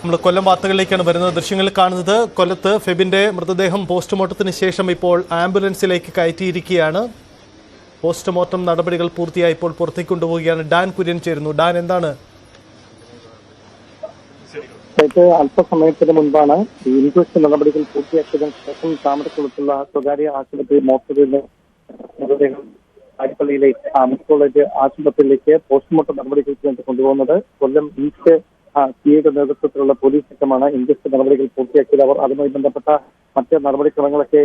നമ്മൾ കൊല്ലം വാർത്തകളിലേക്കാണ് വരുന്നത്. ദൃശ്യങ്ങളിൽ കാണുന്നത് കൊല്ലത്ത് ഫെബിന്റെ മൃതദേഹം പോസ്റ്റ്മോർട്ടത്തിന് ശേഷം ഇപ്പോൾ ആംബുലൻസിലേക്ക് കയറ്റിയിരിക്കുകയാണ്. പോസ്റ്റ്മോർട്ടം നടപടികൾ പൂർത്തിയായി ഇപ്പോൾ പുറത്തേക്ക് കൊണ്ടുപോവുകയാണ്. ഡാൻ കുര്യൻ ചേരുന്നു. ഡാൻ, എന്താണ്? അല്പസമയത്തിന് മുൻപാണ് ഇൻക്വസ്റ്റ് നടപടികൾ പൂർത്തിയാക്കിയതിനു ശേഷം താമരക്കുളത്തുള്ള സ്വകാര്യ ആശുപത്രി മോർച്ചറിയിലെ മൃതദേഹം ആരിപ്പള്ളിയിലെ മെഡിക്കൽ കോളേജ് ആശുപത്രിയിലേക്ക് പോസ്റ്റ്മോർട്ടം നടപടികൾക്ക് വേണ്ടി കൊണ്ടുപോകുന്നത്. കൊല്ലം ഈസ്റ്റ് സിയുടെ നേതൃത്വത്തിലുള്ള പോലീസ് സംഘമാണ് ഇൻക്വസ്റ്റ് നടപടികൾ പൂർത്തിയാക്കിയത്. അവർ അതുമായി ബന്ധപ്പെട്ട മറ്റ് നടപടിക്രമങ്ങളൊക്കെ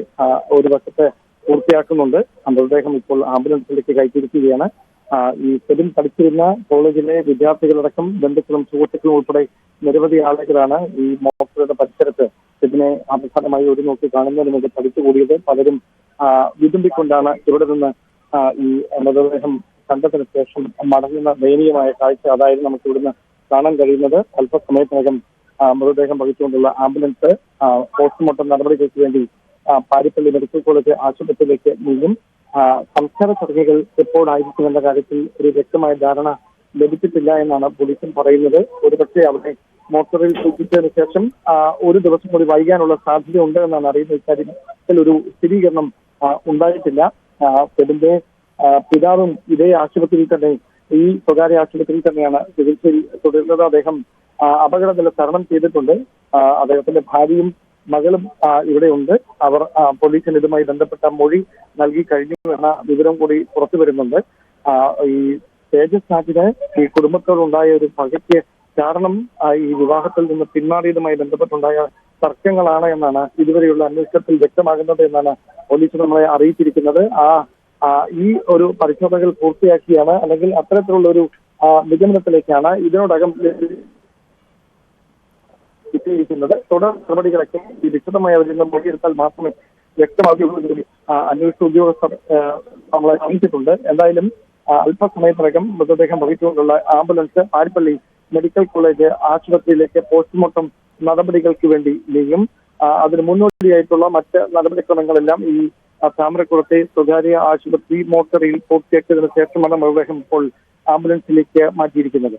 ഒരു വശത്ത് പൂർത്തിയാക്കുന്നുണ്ട്. മൃതദേഹം ഇപ്പോൾ ആംബുലൻസിലേക്ക് കയറ്റിയിരിക്കുകയാണ്. ഈ ഫെബിൻ പഠിച്ചിരുന്ന കോളേജിലെ വിദ്യാർത്ഥികളടക്കം ബന്ധുക്കളും സുഹൃത്തുക്കളും ഉൾപ്പെടെ നിരവധി ആളുകളാണ് ഈ മോർച്ചറിയുടെ പരിസരത്ത് ഫെബിനെ അവസാനമായി ഒരു നോക്കി കാണുന്നതിന് വേണ്ടി പഠിച്ചുകൂടിയത്. പലരും വിതുമ്പിക്കൊണ്ടാണ് ഇവിടെ നിന്ന് ഈ മൃതദേഹം കണ്ടതിന് ശേഷം മടങ്ങുന്ന ദയനീയമായ കാഴ്ച അതായത് നമുക്ക് ഇവിടുന്ന് കാണാൻ കഴിയുന്നത്. അല്പസമയത്തിനകം മൃതദേഹം വഹിച്ചുകൊണ്ടുള്ള ആംബുലൻസ് പോസ്റ്റ്മോർട്ടം നടപടികൾക്ക് വേണ്ടി പാരിപ്പള്ളി മെഡിക്കൽ കോളേജ് ആശുപത്രിയിലേക്ക് നീങ്ങും. സംസ്കാര ചടങ്ങുകൾ എപ്പോഴായിരിക്കുമെന്ന കാര്യത്തിൽ ഒരു വ്യക്തമായ ധാരണ ലഭിച്ചിട്ടില്ല എന്നാണ് പോലീസും പറയുന്നത്. ഒരുപക്ഷെ അവിടെ മോർച്ചറിയിൽ സൂക്ഷിച്ചതിന് ശേഷം ഒരു ദിവസം കൂടി വൈകാനുള്ള സാധ്യത ഉണ്ട് എന്നാണ് അറിയുന്നത്. ഇക്കാര്യത്തിൽ ഒരു സ്ഥിരീകരണം ഉണ്ടായിട്ടില്ല. ഫെബിന്റെ പിതാവും ഇതേ ആശുപത്രിയിൽ തന്നെ, ഈ സ്വകാര്യ ആശുപത്രിയിൽ തന്നെയാണ് ചികിത്സയിൽ തുടരുന്നത്. അദ്ദേഹം അപകടനില തരണം ചെയ്തിട്ടുണ്ട്. അദ്ദേഹത്തിന്റെ ഭാര്യയും മകളും ഇവിടെ ഉണ്ട്. അവർ പോലീസിന് ഇതുമായി ബന്ധപ്പെട്ട മൊഴി നൽകി കഴിഞ്ഞു എന്ന വിവരം കൂടി പുറത്തു വരുന്നുണ്ട്. ഈ തേജസ് രാജിന് ഈ കുടുംബത്തോടുണ്ടായ ഒരു പകയ്ക്ക് കാരണം ഈ വിവാഹത്തിൽ നിന്ന് പിന്മാറിയതുമായി ബന്ധപ്പെട്ടുണ്ടായ തർക്കങ്ങളാണ് എന്നാണ് ഇതുവരെയുള്ള അന്വേഷണത്തിൽ വ്യക്തമാകുന്നത് എന്നാണ് പോലീസ് നമ്മളെ അറിയിച്ചിരിക്കുന്നത്. ഈ ഒരു പരിശോധനകൾ പൂർത്തിയാക്കിയാണ്, അല്ലെങ്കിൽ അത്തരത്തിലുള്ള ഒരു നിഗമനത്തിലേക്കാണ് ഇതിനോടകം എത്തിയിരിക്കുന്നത്. തുടർ നടപടികളൊക്കെ ഈ വിശദമായ ഒരു മൊഴിയെടുത്താൽ മാത്രമേ വ്യക്തമാകുകയുള്ളൂ. അന്വേഷണ ഉദ്യോഗസ്ഥർ നമ്മളെ അറിയിച്ചിട്ടുണ്ട്. എന്തായാലും അല്പസമയത്തിനകം മൃതദേഹം വഹിച്ചുകൊണ്ടുള്ള ആംബുലൻസ് പാരിപ്പള്ളി മെഡിക്കൽ കോളേജ് ആശുപത്രിയിലേക്ക് പോസ്റ്റ്മോർട്ടം നടപടികൾക്ക് വേണ്ടി നീങ്ങും. അതിന് മുന്നോടിയായിട്ടുള്ള മറ്റ് നടപടിക്രമങ്ങളെല്ലാം ഈ താമരക്കുളത്തെ സ്വകാര്യ ആശുപത്രി മോർച്ചറിയിൽ പൂർത്തിയാക്കിയതിനു ശേഷമാണ് മൃതദേഹം ഇപ്പോൾ ആംബുലൻസിലേക്ക് മാറ്റിയിരിക്കുന്നത്.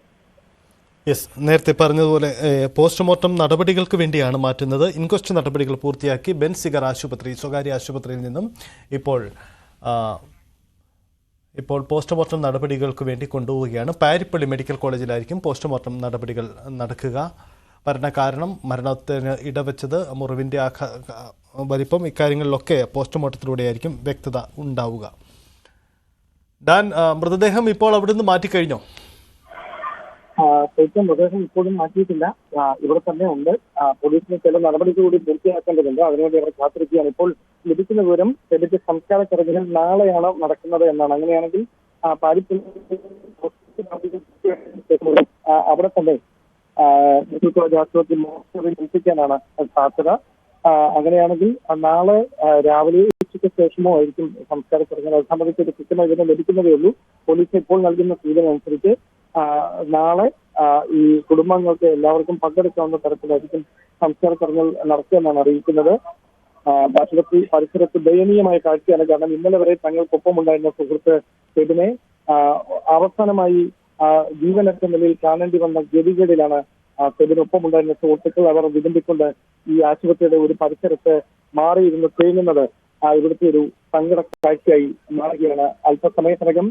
യെസ്, നേരത്തെ പറഞ്ഞതുപോലെ പോസ്റ്റ്മോർട്ടം നടപടികൾക്ക് വേണ്ടിയാണ് മാറ്റുന്നത്. ഇൻക്വസ്റ്റ് നടപടികൾ പൂർത്തിയാക്കി ബെൻസിഗർ ആശുപത്രി, സ്വകാര്യ ആശുപത്രിയിൽ നിന്നും ഇപ്പോൾ പോസ്റ്റ്മോർട്ടം നടപടികൾക്ക് വേണ്ടി കൊണ്ടുപോവുകയാണ്. പാരിപ്പള്ളി മെഡിക്കൽ കോളേജിലായിരിക്കും പോസ്റ്റ്മോർട്ടം നടപടികൾ നടക്കുക. മരണകാരണം, മരണത്തിന് ഇടവെച്ചത്, മുറിവിൻ്റെ വലിപ്പം, ഇക്കാര്യങ്ങളിലൊക്കെ പോസ്റ്റ്മോർട്ടത്തിലൂടെയായിരിക്കും വ്യക്തത ഉണ്ടാവുക. ഡാൻ, മൃതദേഹം ഇപ്പോൾ അവിടുന്ന് മാറ്റിക്കഴിഞ്ഞോ? മൃതദേഹം ഇപ്പോഴും മാറ്റിയിട്ടില്ല. ഇവിടെ തന്നെ ഉണ്ട്. പോലീസിന് ചില നടപടികൾ കൂടി പൂർത്തിയാക്കേണ്ടതുണ്ട്. അതിനുവേണ്ടി അവർ കാത്തിരിക്കുകയാണ്. ഇപ്പോൾ ലഭിക്കുന്ന വിവരം ഫെബിന്റെ സംസ്കാര ചടങ്ങുകൾ നാളെയാണ് നടക്കുന്നത് എന്നാണ്. അങ്ങനെയാണെങ്കിൽ പാരിപ്പള്ളി അവിടെ തന്നെ മെഡിക്കൽ കോളേജ് ആശുപത്രി മോർച്ചറിയിൽ എത്തിക്കാനാണ് സാധ്യത. അങ്ങനെയാണെങ്കിൽ നാളെ രാവിലെ ഉച്ചയ്ക്ക് ശേഷമോ ആയിരിക്കും സംസ്കാര ചടങ്ങുകൾ. അത് സംബന്ധിച്ച് കൃത്യമായി വിവരം ലഭിക്കുന്നതേ ഉള്ളൂ. പോലീസ് ഇപ്പോൾ നൽകുന്ന സൂചന അനുസരിച്ച് നാളെ ഈ കുടുംബാംഗങ്ങൾക്ക് എല്ലാവർക്കും പങ്കെടുക്കാവുന്ന തരത്തിലായിരിക്കും സംസ്കാര ചടങ്ങുകൾ നടത്തുമെന്നാണ് അറിയിക്കുന്നത്. ആശുപത്രി പരിസരത്ത് ദയനീയമായ കാഴ്ചയാണ്. കാരണം ഇന്നലെ വരെ തങ്ങൾക്കൊപ്പം ഉണ്ടായിരുന്ന സുഹൃത്ത് ഫെബിനെ അവസാനമായി ജീവനറ്റ നിലയിൽ കാണേണ്ടി വന്ന ഗതികേടിലാണ് ഫെബിനൊപ്പം ഉണ്ടായിരുന്ന സുഹൃത്തുക്കൾ. അവർ വിതുമ്പിക്കൊണ്ട് ഈ ആശുപത്രിയുടെ ഒരു പരിസരത്ത് മാറിയിരുന്ന് തേങ്ങുന്നത് ഇവിടുത്തെ ഒരു സങ്കട കാഴ്ചയായി മാറുകയാണ്. അല്പസമയത്തിനകം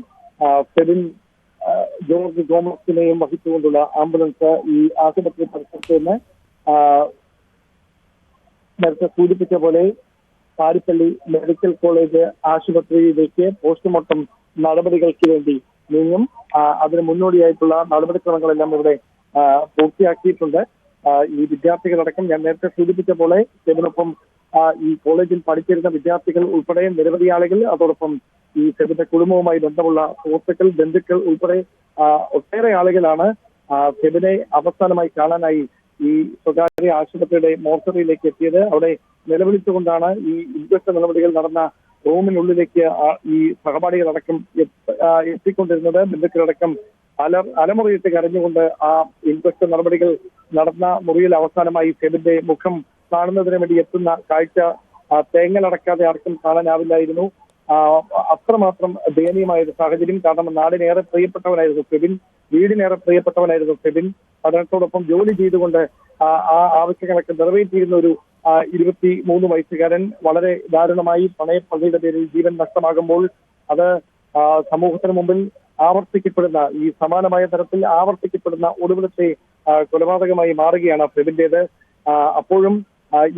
ഫെബിൻ ജോർജ് തോമസിനെയും വഹിച്ചുകൊണ്ടുള്ള ആംബുലൻസ് ഈ ആശുപത്രി പരിസരത്ത് നിന്ന് നേരത്തെ സൂചിപ്പിച്ച പോലെ പാരിപ്പള്ളി മെഡിക്കൽ കോളേജ് ആശുപത്രിയിലേക്ക് പോസ്റ്റ്മോർട്ടം നടപടികൾക്ക് വേണ്ടി നീങ്ങും. അതിന് മുന്നോടിയായിട്ടുള്ള നടപടിക്രമങ്ങളെല്ലാം ഇവിടെ പൂർത്തിയാക്കിയിട്ടുണ്ട്. ഈ വിദ്യാർത്ഥികളടക്കം ഞാൻ നേരത്തെ സൂചിപ്പിച്ച പോലെ ഇതിനൊപ്പം ഈ കോളേജിൽ പഠിച്ചിരുന്ന വിദ്യാർത്ഥികൾ ഉൾപ്പെടെ നിരവധി ആളുകൾ, അതോടൊപ്പം ഈ ഫെബിന്റെ കുടുംബവുമായി ബന്ധമുള്ള സുഹൃത്തുക്കൾ, ബന്ധുക്കൾ ഉൾപ്പെടെ ഒട്ടേറെ ആളുകളാണ് ഫെബിനെ അവസാനമായി കാണാനായി ഈ സ്വകാര്യ ആശുപത്രിയുടെ മോർച്ചറിയിലേക്ക് എത്തിയത്. അവിടെ നിലവിളിച്ചുകൊണ്ടാണ് ഈ ഇൻക്വസ്റ്റ് നടപടികൾ നടന്ന റൂമിനുള്ളിലേക്ക് ഈ സഹപാഠികളടക്കം എത്തിക്കൊണ്ടിരുന്നത്. ബന്ധുക്കളടക്കം അലമുറയിട്ട് കരഞ്ഞുകൊണ്ട് ആ ഇൻക്വസ്റ്റ് നടപടികൾ നടന്ന മുറിയിൽ അവസാനമായി ഫെബിന്റെ മുഖം കാണുന്നതിന് വേണ്ടി എത്തുന്ന കാഴ്ച തേങ്ങലടക്കാതെ ആർക്കും കാണാനാവില്ലായിരുന്നു. അത്രമാത്രം ദയനീയമായ ഒരു സാഹചര്യം. കാരണം നാടിനേറെ പ്രിയപ്പെട്ടവനായിരുന്നു ഫെബിൻ, വീടിനേറെ പ്രിയപ്പെട്ടവനായിരുന്നു ഫെബിൻ. പഠനത്തോടൊപ്പം ജോലി ചെയ്തുകൊണ്ട് ആ ആവശ്യങ്ങളൊക്കെ നിറവേറ്റിയിരുന്ന ഒരു 23 വയസ്സുകാരൻ വളരെ ദാരുണമായി പ്രണയപ്പള്ളിയുടെ പേരിൽ ജീവൻ നഷ്ടമാകുമ്പോൾ അത് സമൂഹത്തിന് മുമ്പിൽ ആവർത്തിക്കപ്പെടുന്ന ഈ സമാനമായ തരത്തിൽ ആവർത്തിക്കപ്പെടുന്ന ഒടുവിലത്തെ കൊലപാതകമായി മാറുകയാണ് ഫെബിന്റേത്. അപ്പോഴും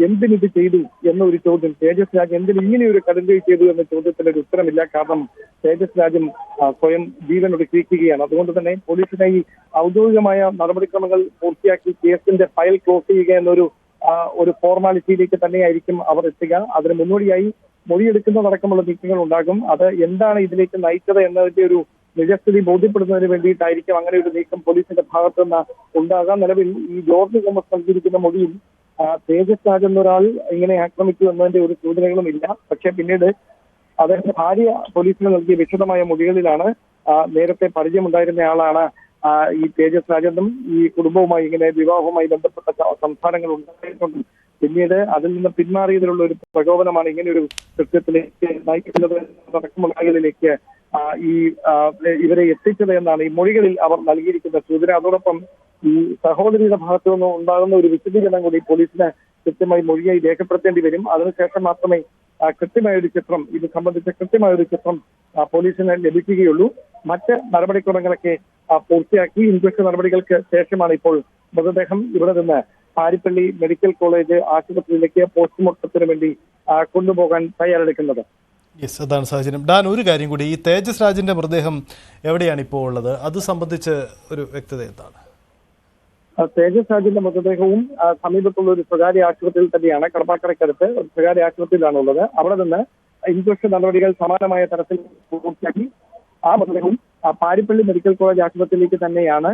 എന്തിനിത് ചെയ്തു എന്നൊരു ചോദ്യം, തേജസ് രാജ് എന്തിന് ഇങ്ങനെയൊരു കടുങ്കൈ ചെയ്തു എന്ന ചോദ്യത്തിന് ഒരു ഉത്തരമില്ല. കാരണം തേജസ് രാജും സ്വയം ജീവൻ ഒടുക്കിയിരിക്കുകയാണ്. അതുകൊണ്ട് തന്നെ പോലീസിനായി ഔദ്യോഗികമായ നടപടിക്രമങ്ങൾ പൂർത്തിയാക്കി കേസിന്റെ ഫയൽ ക്ലോസ് ചെയ്യുക എന്നൊരു ഫോർമാലിറ്റിയിലേക്ക് തന്നെയായിരിക്കും അവർ എത്തുക. അതിന് മുന്നോടിയായി മൊഴിയെടുക്കുന്നതടക്കമുള്ള നീക്കങ്ങൾ ഉണ്ടാകും. അത് എന്താണ് ഇതിലേക്ക് നയിച്ചത് എന്നതിന്റെ ഒരു നിജസ്ഥിതി ബോധ്യപ്പെടുന്നതിന് വേണ്ടിയിട്ടായിരിക്കും അങ്ങനെ ഒരു നീക്കം പോലീസിന്റെ ഭാഗത്തു നിന്ന് ഉണ്ടാകാം. നിലവിൽ ഈ ജോർജ് തോമസ് നൽകിയിരിക്കുന്ന മൊഴിയിൽ തേജസ് രാജ് എന്നൊരാൾ ഇങ്ങനെ ആക്രമിച്ചു എന്നതിന്റെ ഒരു സൂചനകളും ഇല്ല. പക്ഷെ പിന്നീട് അദ്ദേഹത്തിന്റെ ഭാര്യ പോലീസിന് നൽകിയ വിശദമായ മൊഴികളിലാണ് നേരത്തെ പരിചയമുണ്ടായിരുന്നയാളാണ് ഈ തേജസ് രാജെന്നും ഈ കുടുംബവുമായി ഇങ്ങനെ വിവാഹവുമായി ബന്ധപ്പെട്ട സംസാരങ്ങൾ ഉണ്ടായിട്ടുണ്ടെന്നും പിന്നീട് അതിൽ നിന്ന് പിന്മാറിയതിലുള്ള ഒരു പ്രകോപനമാണ് ഇങ്ങനെ ഒരു കൃത്യത്തിലേക്ക് നയിക്കുന്നത് അടക്കമുള്ള കാര്യങ്ങളിലേക്ക് ഇവരെ എത്തിച്ചത് എന്നാണ് ഈ മൊഴികളിൽ അവർ നൽകിയിരിക്കുന്ന സൂചന. അതോടൊപ്പം ഈ സഹോദരിയുടെ ഭാഗത്തു നിന്ന് ഉണ്ടാകുന്ന ഒരു വിശദീകരണം കൂടി പോലീസിന് കൃത്യമായി മൊഴിയായി രേഖപ്പെടുത്തേണ്ടി വരും. അതിനുശേഷം മാത്രമേ കൃത്യമായൊരു ചിത്രം ഇത് സംബന്ധിച്ച കൃത്യമായൊരു ചിത്രം പോലീസിന് ലഭിക്കുകയുള്ളൂ. മറ്റ് നടപടിക്രമങ്ങളൊക്കെ പൂർത്തിയാക്കി ഇൻക്വസ്റ്റ് നടപടികൾക്ക് ശേഷമാണ് ഇപ്പോൾ മൃതദേഹം ഇവിടെ നിന്ന് പാരിപ്പള്ളി മെഡിക്കൽ കോളേജ് ആശുപത്രിയിലേക്ക് പോസ്റ്റ്മോർട്ടത്തിന് വേണ്ടി കൊണ്ടുപോകാൻ തയ്യാറെടുക്കുന്നത്. യെസ്, അതാണ് സാഹചര്യം. ഡാൻ, ഒരു കാര്യം കൂടി, ഈ തേജസ് രാജിന്റെ മൃതദേഹം എവിടെയാണ് ഇപ്പോൾ ഉള്ളത്? അത് സംബന്ധിച്ച് ഒരു വ്യക്തത എന്താണ്? തേജസ് രാജിന്റെ മൃതദേഹവും സമീപത്തുള്ള ഒരു സ്വകാര്യ ആശുപത്രിയിൽ തന്നെയാണ്, കടപ്പാക്കടയ്ക്കടുത്ത് ഒരു സ്വകാര്യ ആശുപത്രിയിലാണുള്ളത്. അവിടെ നിന്ന് ഇൻക്വസ്റ്റ് നടപടികൾ സമാനമായ തരത്തിൽ പൂർത്തിയാക്കി ആ മൃതദേഹവും പാരിപ്പള്ളി മെഡിക്കൽ കോളേജ് ആശുപത്രിയിലേക്ക് തന്നെയാണ്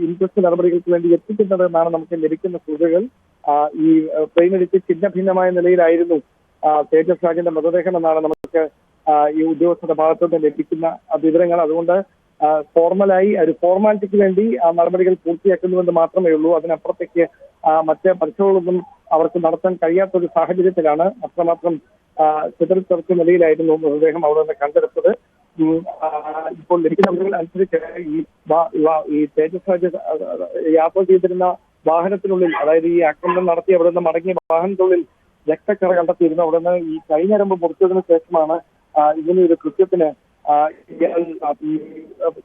ഇൻക്വസ്റ്റ് നടപടികൾക്ക് വേണ്ടി എത്തിക്കുന്നത് എന്നാണ് നമുക്ക് ലഭിക്കുന്ന സൂചനകൾ. ഈ ട്രെയിനിടിച്ച് ഛിന്ന ഭിന്നമായ നിലയിലായിരുന്നു തേജസ് രാജിന്റെ മൃതദേഹം എന്നാണ് നമുക്ക് ഈ ഉദ്യോഗസ്ഥരുടെ ഭാഗത്തു നിന്ന് ലഭിക്കുന്ന വിവരങ്ങൾ. അതുകൊണ്ട് ഫോർമലായി ഒരു ഫോർമാലിറ്റിക്ക് വേണ്ടി ആ നടപടികൾ പൂർത്തിയാക്കുന്നുവെന്ന് മാത്രമേ ഉള്ളൂ. അതിനപ്പുറത്തേക്ക് മറ്റ് പരിശോധനകളൊന്നും അവർക്ക് നടത്താൻ കഴിയാത്തൊരു സാഹചര്യത്തിലാണ്. അത്രമാത്രം ചിതറിത്തെറിച്ച നിലയിലായിരുന്നു മൃതദേഹം അവിടെ നിന്ന് കണ്ടെടുത്തത്. ഇപ്പോൾ ലഭിക്കുന്ന വിവരങ്ങൾ അനുസരിച്ച് ഈ തേജസ് രാജ് യാത്ര ചെയ്തിരുന്ന വാഹനത്തിനുള്ളിൽ, അതായത് ഈ ആക്രമണം നടത്തി അവിടെ നിന്ന് മടങ്ങിയ വാഹനത്തിനുള്ളിൽ രക്തക്കറ കണ്ടെത്തിയിരുന്നു. അവിടെ നിന്ന് ഈ കൈഞ്ഞരമ്പ് മുറിച്ചതിന് ശേഷമാണ് ഇങ്ങനെ ഒരു കൃത്യത്തിന്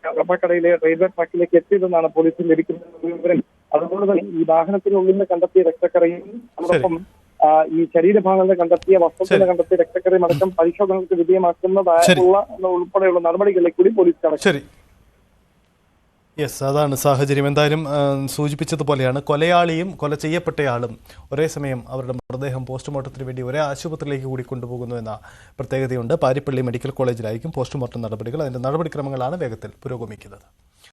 കടപ്പാക്കടയിലെ റെയിൽവേ ട്രാക്കിലേക്ക് എത്തിയതെന്നാണ് പോലീസിന് ലഭിക്കുന്ന വിവരം. അതുകൊണ്ട് തന്നെ ഈ വാഹനത്തിനുള്ളിൽ നിന്ന് കണ്ടെത്തിയ രക്തക്കറയും അതോടൊപ്പം ഈ ശരീരഭാഗങ്ങളിൽ കണ്ടെത്തിയ വസ്തുക്കളിൽ കണ്ടെത്തിയ രക്തക്കറയും അടക്കം പരിശോധനകൾക്ക് വിധേയമാക്കുന്നതായുള്ള ഉൾപ്പെടെയുള്ള നടപടികളിലേക്ക് കൂടി പോലീസ് കടക്കും. യെസ്, അതാണ് സാഹചര്യം. എന്തായാലും സൂചിപ്പിച്ചതുപോലെയാണ് കൊലയാളിയും കൊല ചെയ്യപ്പെട്ടയാളും ഒരേ സമയം അവരുടെ മൃതദേഹം പോസ്റ്റ്മോർട്ടത്തിന് വേണ്ടി ഒരേ ആശുപത്രിയിലേക്ക് കൂടി കൊണ്ടുപോകുന്നു എന്ന പ്രത്യേകതയുണ്ട്. പാരിപ്പള്ളി മെഡിക്കൽ കോളേജിലായിരിക്കും പോസ്റ്റ്മോർട്ടം നടപടികൾ. അതിൻ്റെ നടപടിക്രമങ്ങളാണ് വേഗത്തിൽ പുരോഗമിക്കുന്നത്.